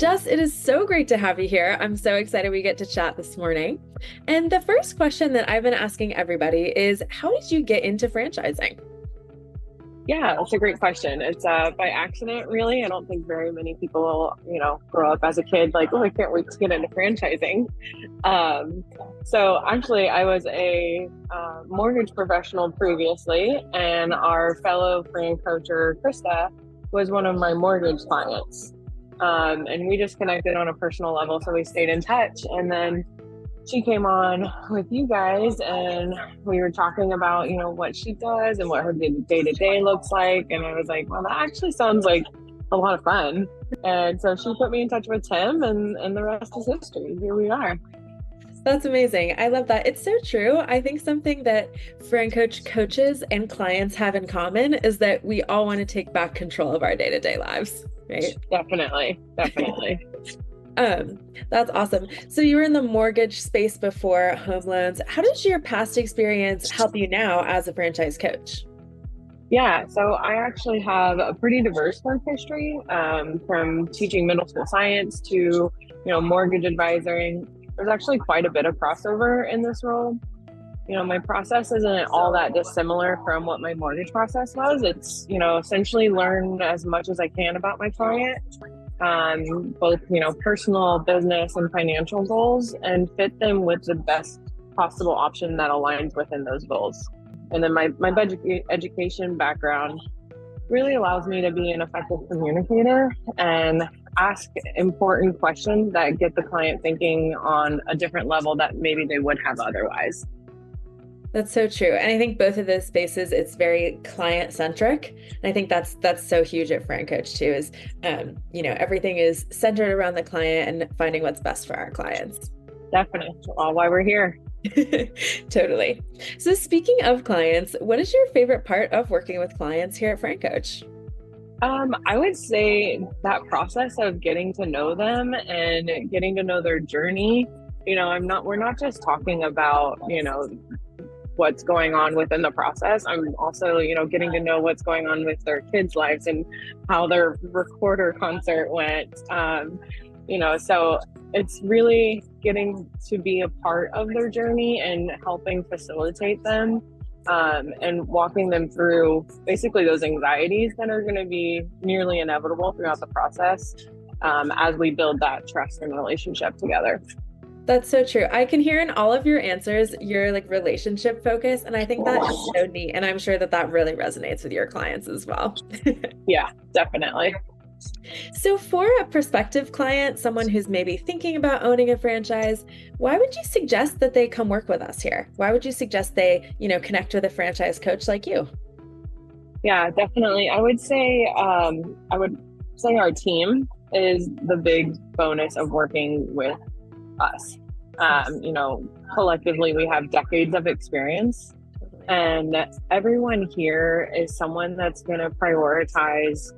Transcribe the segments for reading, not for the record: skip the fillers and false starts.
Jess, it is so great to have you here. I'm so excited we get to chat this morning. And the first question that I've been asking everybody is, how did you get into franchising? Yeah, that's a great question. It's by accident, really. I don't think very many people, grow up as a kid like, oh, I can't wait to get into franchising. Um, so actually, I was a mortgage professional previously, and our fellow FranCoacher, Krista, was one of my mortgage clients. And we just connected on a personal level, so we stayed in touch. And then she came on with you guys and we were talking about, what she does and what her day to day looks like. And I was like, well, that actually sounds like a lot of fun. And so she put me in touch with Tim and the rest is history. Here we are. That's amazing. I love that. It's so true. I think something that FranCoach coaches and clients have in common is that we all want to take back control of our day-to-day lives, right? Definitely. Definitely. That's awesome. So you were in the mortgage space before home loans. How does your past experience help you now as a franchise coach? Yeah, so I actually have a pretty diverse work history, from teaching middle school science to, mortgage advising. There's actually quite a bit of crossover in this role. My process isn't all that dissimilar from what my mortgage process was. It's, essentially learn as much as I can about my client, both, personal, business, and financial goals, and fit them with the best possible option that aligns within those goals. And then my education background really allows me to be an effective communicator and ask important questions that get the client thinking on a different level that maybe they would have otherwise. That's so true. And I think both of those spaces, it's very client centric. And I think that's so huge at FranCoach too, is everything is centered around the client and finding what's best for our clients. Definitely. All why we're here. Totally. So speaking of clients, what is your favorite part of working with clients here at FranCoach? I would say that process of getting to know them and getting to know their journey. We're not just talking about, what's going on within the process. I'm also, getting to know what's going on with their kids' lives and how their recorder concert went. So it's really getting to be a part of their journey and helping facilitate them, and walking them through basically those anxieties that are going to be nearly inevitable throughout the process, as we build that trust and relationship together. That's so true. I can hear in all of your answers, your like relationship focus, and I think that is so neat. And I'm sure that that really resonates with your clients as well. Yeah, definitely. So for a prospective client, someone who's maybe thinking about owning a franchise, why would you suggest that they come work with us here? Why would you suggest they, connect with a franchise coach like you? Yeah, definitely. I would say our team is the big bonus of working with us. Collectively, we have decades of experience, and everyone here is someone that's going to prioritize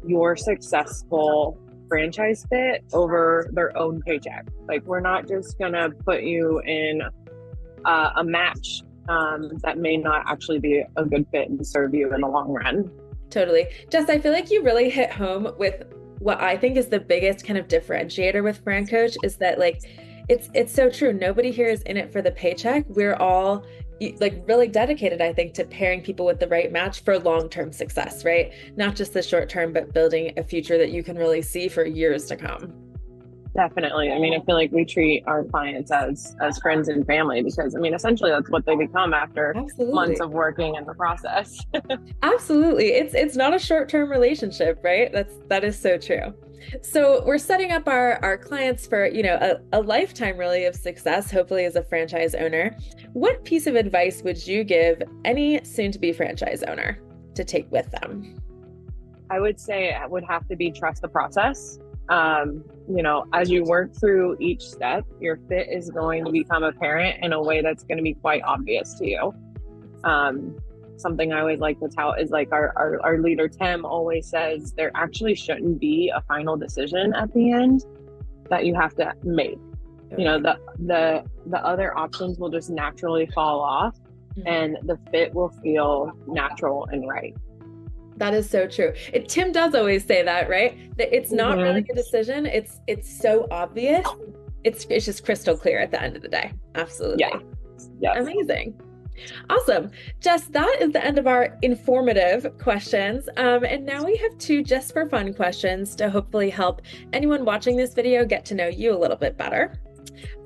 your successful franchise fit over their own paycheck. Like, we're not just going to put you in a match that may not actually be a good fit and serve you in the long run. Totally. Jess, I feel like you really hit home with what I think is the biggest kind of differentiator with FranCoach is that it's so true. Nobody here is in it for the paycheck. We're all like really dedicated, I think, to pairing people with the right match for long-term success, right? Not just the short term, but building a future that you can really see for years to come. Definitely. I mean, I feel like we treat our clients as friends and family because, essentially that's what they become after months Absolutely. of working in the process. Absolutely. It's not a short-term relationship, right? That is so true. So we're setting up our clients for, a lifetime really of success, hopefully as a franchise owner. What piece of advice would you give any soon-to-be franchise owner to take with them? I would say it would have to be trust the process. As you work through each step, your fit is going to become apparent in a way that's going to be quite obvious to you. Something I always like to tout is like our leader, Tim, always says there actually shouldn't be a final decision at the end that you have to make. The other options will just naturally fall off, and the fit will feel natural and right. That is so true. Tim does always say that, right? That it's not really Hmm. a decision. It's so obvious. It's just crystal clear at the end of the day. Yeah. Absolutely. Yes. Amazing. Awesome. Jess, that is the end of our informative questions. And now we have two just for fun questions to hopefully help anyone watching this video get to know you a little bit better.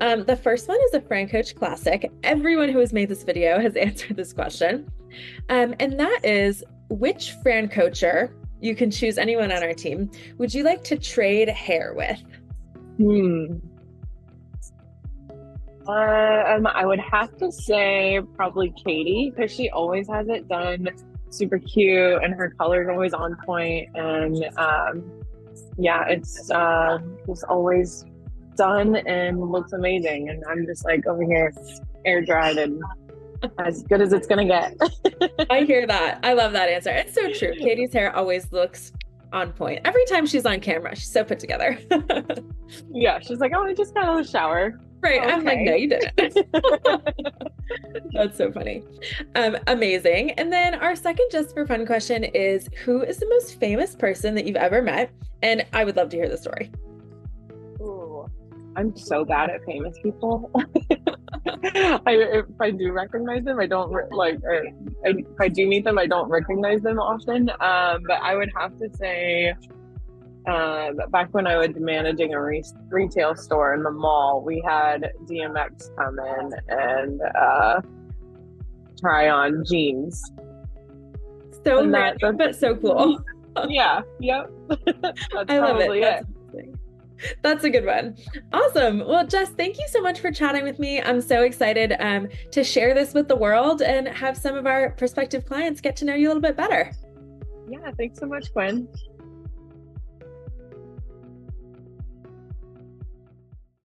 The first one is a FranCoach classic. Everyone who has made this video has answered this question. And that is, which FranCoacher, you can choose anyone on our team, would you like to trade hair with? Hmm. I would have to say probably Katie because she always has it done super cute and her color's always on point. And yeah, it's just always done and looks amazing. And I'm just like over here air dried and as good as it's gonna get. I hear that. I love that answer. It's so true. Katie's hair always looks on point. Every time she's on camera, she's so put together. Yeah, she's like, oh, I just got out of the shower. Right. I'm like, no, Okay. you didn't. That's so funny. Amazing. And then our second just for fun question is, who is the most famous person that you've ever met? And I would love to hear the story. Ooh, I'm so bad at famous people. If I do recognize them, I don't if I do meet them, I don't recognize them often. But I would have to say, back when I was managing a retail store in the mall, we had DMX come in and try on jeans, So and random, but so cool. yeah, yep, that's I love it. probably That's it. amazing. That's a good one. Awesome. Well, Jess, thank you so much for chatting with me. I'm so excited to share this with the world and have some of our prospective clients get to know you a little bit better. Yeah, thanks so much, Gwen.